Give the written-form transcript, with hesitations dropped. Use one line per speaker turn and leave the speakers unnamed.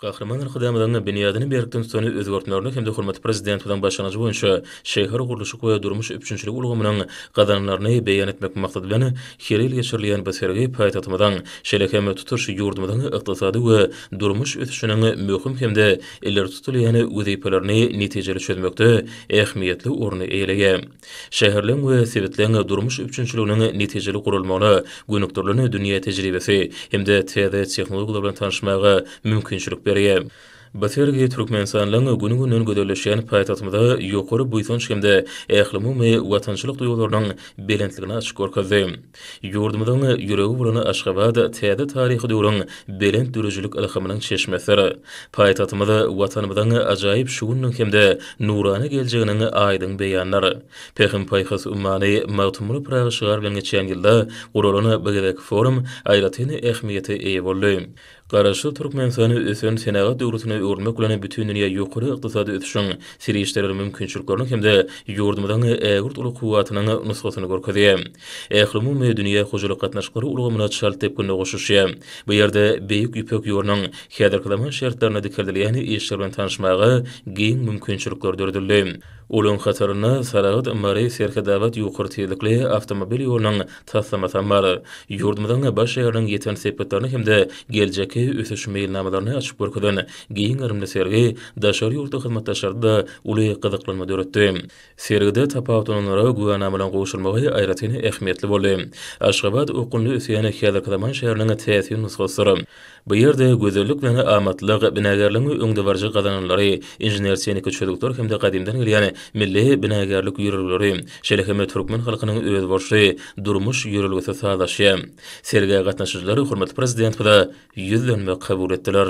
Kahramanlar hydamadanyň binýadyny berkden sonra özgertmelerini hem de hormat prezident bilen başlanýy boýunça şäher guruluşy we durmuş üçünçilik ulgamynyň gazanlaryny beýan etmek maksady bilen herel geçirilýän bu sergi paýtatymyň şelekeme tutuş ýurdumyň ykdysady we durmuş ötüşiniň möhüm hem de eller tutulýan wezipelerini netijeli çözmekde ähmiýetli orny eýleýär. Şäherleň we sebetleň durmuş üçünçiliginiň netijeli gurulmagyna gönükdirleni dünýä tejribesi hem de täze tehnologiýalar bilen tanışmaga mümkinçilik Batergi Türkmenistanlyň günü-günden gödörleşýän paýtatymyda ýokary buýsanç hemde ählimi we watançylyk duýgularynyň belentligini açyk görkezdi. Ýurdumyzyň ýüregi bolan Aşgabat täze taryhy döwrüň belent dürüjülük ilhamynyň çeşmesleri. Paýtatymyda watanymyzyň ajaýyp şugunnyň hemde nurany geljeginiň aýdyň beýanlary. Pehim paýhas ummany magtumly pragyşygar bilen geçen ýylda gurulany begedek forum aýratyny ähmiýeti eýe boldy. Garaşy Türkmenistany ösen senagat döwrütine öwrülmek bilen bütün dünýä ýokary ykdysady ötüşiň serişleri mümkinçiliklerini hemde ýurdumyzyň ägurt uly kuwatynyň nusgasyny görkezýär. Ählimi we dünýä hojalyk gatnaşyklary ulgamyna çalt tepkine goşuşýar. Bu ýerde beýik ýüpek ýornyň häzirki şertlerine dikirdilýän işler bilen tanışmaga giň mümkinçilikler dördüldi. Ulun hatarına Saragat Mari Serkedavat ýokary tezlikli avtomobil ýolunyň taslamasan bar. Ýurdumyzyň baş şäheriniň ýeten sepetlerini hemde geljeki ösüş meýilnamalaryny açyp görkezden giň ýarymly sergi daşary ýurtda hyzmatdaşlarda uly gyzyklanma döretdi. Sergide tapawutanlara güwänä bilen goşulmagy aýratyny ähmiýetli boldy. Aşgabat okunly ösýän häzirki şäheriniň täsir nusgasy. Bu ýerde gözellik bilen amatlyk, binagarlygyň öňde barjy gazananlary, inženersiýenik çözükler hemde gadymdan gelýän milli binagarlyk ýürürleri, şelekeme türkmen halkynyň öz borçly durmuş ýürülgesi sazlaşýar. Sergiýe gatnaşyjylary hormat prezident bilen ýüzlenme kabul etdiler.